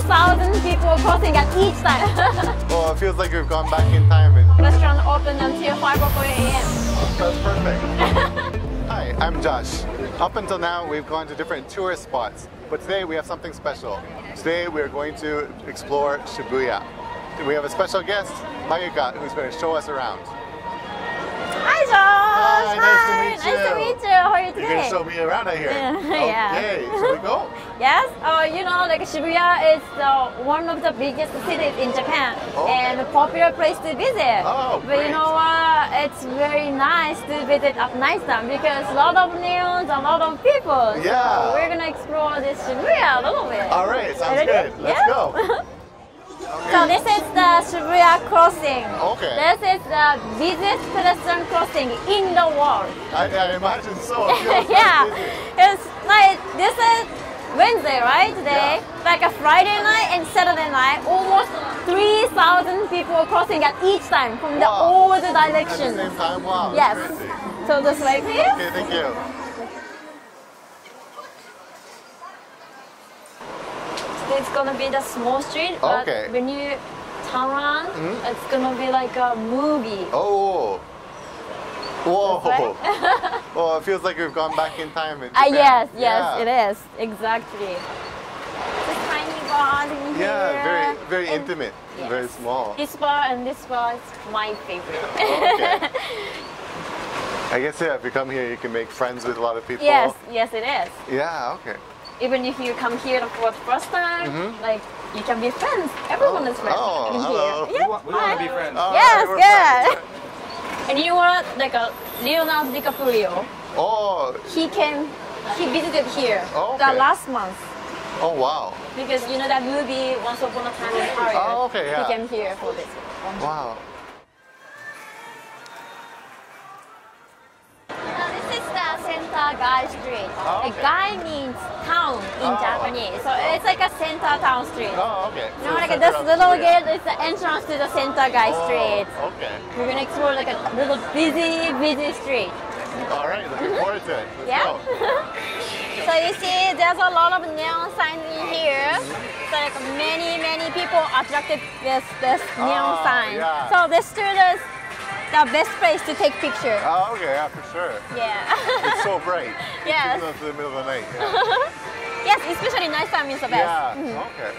3,000 people crossing at each time. Well, it feels like we've gone back in time. Restaurant open until 5 a.m. That's perfect. Hi, I'm Josh. Up until now, we've gone to different tourist spots, but today we have something special. Today we're going to explore Shibuya. We have a special guest, Mayuka, who's going to show us around. Hi, Josh! Hi, nice to meet you. Nice to meet you. How are you today? You're going to show me around, I hear. Yeah. Okay, shall we go? Yes, you know, like Shibuya is one of the biggest cities in Japan and a popular place to visit. Oh, but you know what? It's very nice to visit at night time because a lot of neons, a lot of people. Yeah. So we're gonna explore this Shibuya a little bit. All right, sounds good. Let's go. So this is the Shibuya crossing. Okay. This is the busiest pedestrian crossing in the world. I imagine so. Yeah, it's like this is Wednesday, right? Today, like a Friday night and Saturday night, almost 3,000 people crossing at each time from the all the directions. At the same time, wow. Yes. So this way, please. Okay, thank you. It's gonna be the small street, but when you turn around, it's gonna be like a movie. Oh. Whoa. Well, it feels like we've gone back in time. Yes, it is. Exactly. This tiny bar in here. Yeah, very intimate. Yes. Very small. This bar and this bar is my favorite. Okay. I guess, if you come here, you can make friends with a lot of people. Yes, it is. Yeah, okay. Even if you come here for the first time, like, you can be friends. Everyone is friends in hello. here. Yeah, we want to be friends. Yes, good. And you want like a Leonardo DiCaprio? Oh. He visited here the last month. Oh wow. Because you know that movie Once Upon a Time in Paris. Oh, okay, yeah. He came here for this. Wow. This is the Center Gai Street. Gai means town in Japanese. So it's like a center town street. Oh, okay. You know, like this little gate is the entrance to the Center Gai Street. Okay. We're gonna explore like a little busy street. All right, looking forward to it. Let's go. So you see, there's a lot of neon signs in here. So like many people attracted with this neon sign. Yeah. So this street is the best place to take pictures. Oh, okay, yeah, for sure. Yeah. It's so bright. Yes. Even though it's in the middle of the night. Yes, especially nighttime is the best. Yeah, okay.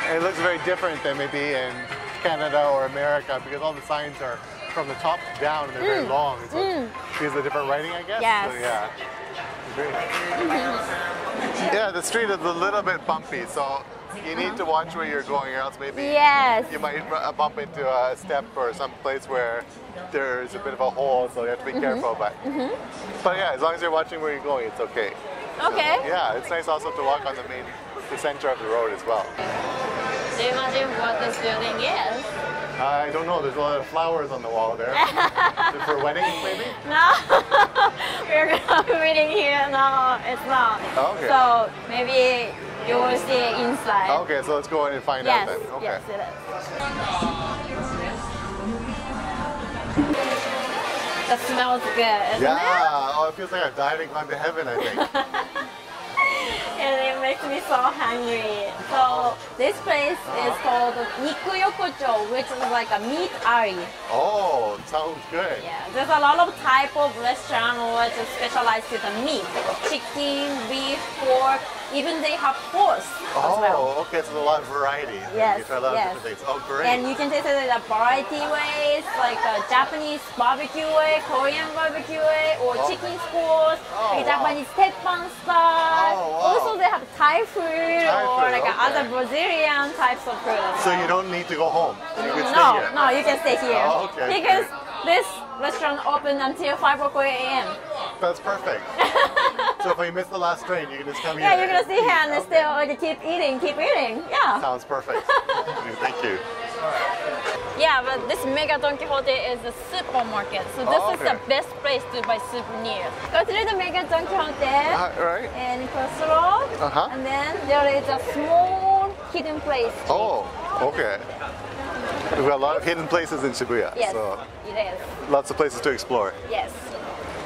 And it looks very different than maybe in Canada or America because all the signs are from the top down and they're very long. So because of the different writing, I guess. Yes. So, yeah. Yeah, the street is a little bit bumpy, so you need to watch where you're going, or else maybe you might bump into a step or some place where there's a bit of a hole, so you have to be careful. But yeah, as long as you're watching where you're going, it's okay. Okay. So, yeah, it's nice also to walk on the center of the road as well. Do you imagine what this building is? I don't know. There's a lot of flowers on the wall there. For weddings, maybe? No. We're not meeting here. No, it's not. Okay. So maybe you will see it inside. Okay, so let's go in and find out then. Okay. Yes, it is. That smells good, isn't it? Oh, it feels like I'm diving onto heaven, I think. And it makes me so hungry. So this place is called Nikuyokocho, which is like a meat alley. Oh, sounds good. Yeah, there's a lot of type of restaurant which is specialized to the meat. Chicken, beef, pork, even they have horse as well. Oh, okay, so there's a lot of variety. Yes, you try a lot of different things. Oh, great. And you can taste it in a variety ways, like a Japanese barbecue way, Korean barbecue way, or chicken skewers, like Japanese teppan style. Also, they have Thai food or like other Brazilian types of food. So you don't need to go home. You can stay here. No, you can stay here. Oh, okay. Because this restaurant open until 5 a.m. That's perfect. So if you miss the last train, you can just come here. Yeah, you're gonna see here and still like, keep eating. Yeah. Sounds perfect. Thank you. Yeah, but this Mega Don Quixote is a supermarket, so this is the best place to buy souvenirs. Go through the Mega Don Quixote and cross the road, and then there is a small hidden place. Oh, okay. We've got a lot of hidden places in Shibuya. Yes, so it is. lots of places to explore. Yes.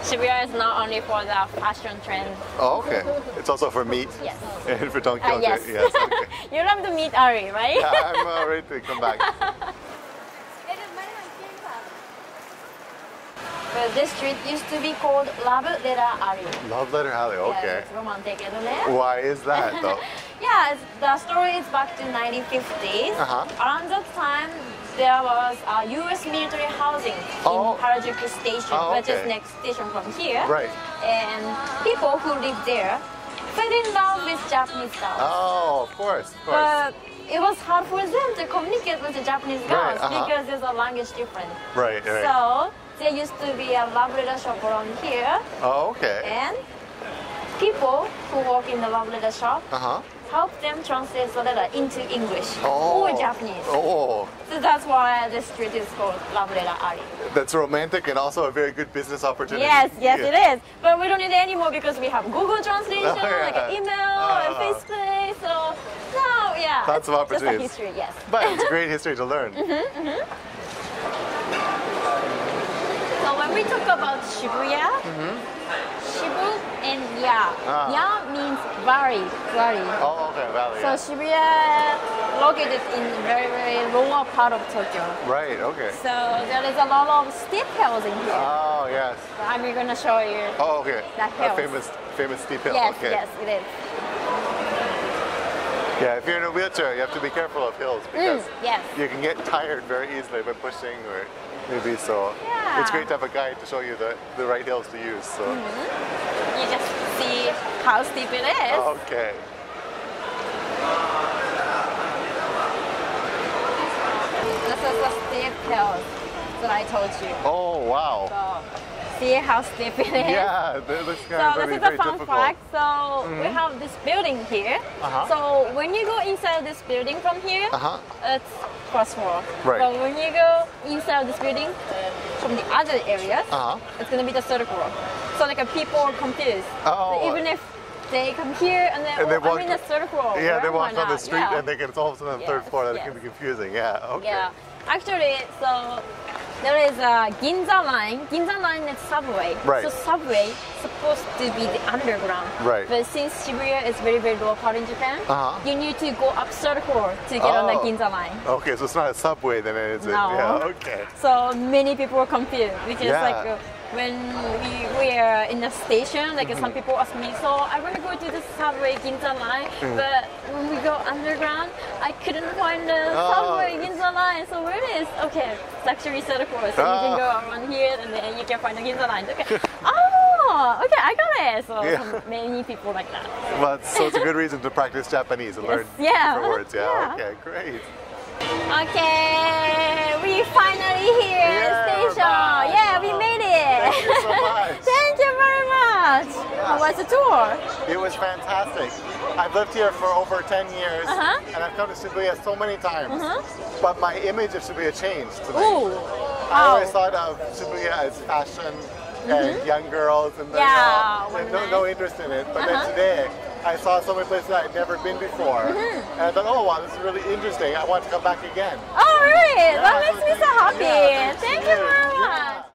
Shibuya is not only for the fashion trend. Oh, okay. It's also for meat? Yes. And for Tokyo? Yes. Yes, okay. You love the meat, Ari, right? Yeah, I'm ready to come back. Well, this street used to be called Love Letter Alley. Love Letter Alley, okay. Yeah, it's romantic, isn't it? Why is that though? Yeah, the story is back to 1950s. Around that time, there was a U.S. military housing in Harajuku Station, which is next station from here. Right. And people who lived there fell in love with Japanese girls. Oh, of course, of course. But it was hard for them to communicate with the Japanese girls because there's a language difference. Right, right. So there used to be a love letter shop around here. Oh, okay. And people who work in the love letter shop help them translate the letter into English or Japanese. Oh. So that's why the street is called Love Letter Alley. That's romantic and also a very good business opportunity. Yes, yes, it is. But we don't need it anymore because we have Google Translation, like an email, and Facebook. So now, yeah. Lots of opportunities. Just a history, yes. But it's a great history to learn. So when we talk about Shibuya, Shibu and Ya. Ya means valley. Oh, okay, valley. So Shibuya located in very, very lower part of Tokyo. Right, okay. So there is a lot of steep hills in here. Oh, yes. So I'm going to show you. Oh, okay. That hills. Famous steep hill. Yes, okay. yes, it is. Yeah, if you're in a wheelchair, you have to be careful of hills because yes. you can get tired very easily by pushing or maybe so. Yeah. It's great to have a guide to show you the right hills to use. So. You just see how steep it is. Okay. This is the steep hills that I told you. Oh, wow. So, see how steep it is? Yeah, it looks kind of So this is a fun fact. So we have this building here. So when you go inside this building from here, it's first floor. Right. But when you go inside this building from the other areas, it's going to be the third floor. So like people are confused. Oh. So even if they come here and then I'm in the third floor. Yeah, they walk on the street yeah. and they get all of a sudden on the third floor. That can be confusing. Yeah, okay. Yeah. Actually, so there is a Ginza line. Ginza line is subway. Right. So subway is supposed to be the underground. Right. But since Shibuya is very, very low part in Japan, you need to go up third floor to get on the Ginza line. Okay, so it's not a subway then, is it? No. Yeah, okay. So many people are confused because like when we are in the station, like some people ask me, so I want to go to the subway Ginza line, but when we go underground, I couldn't find the subway Ginza line. So where it is? Okay, it's actually third floor, so you can go around here and then you can find the Ginza line. Okay. Oh, okay, I got it. So many people like that. Well, so it's a good reason to practice Japanese and learn different words. Yeah. Okay, great. Okay, we finally here station. Yeah, we made it. Thank you so much. Thank you very much. How was the tour? It was fantastic. I've lived here for over 10 years and I've come to Shibuya so many times. But my image of Shibuya changed today. I always thought of Shibuya as fashion and young girls and no interest in it. But then today I saw so many places I'd never been before. And I thought, oh wow, this is really interesting. I want to come back again. Oh really? That makes me so happy. Thank you very much.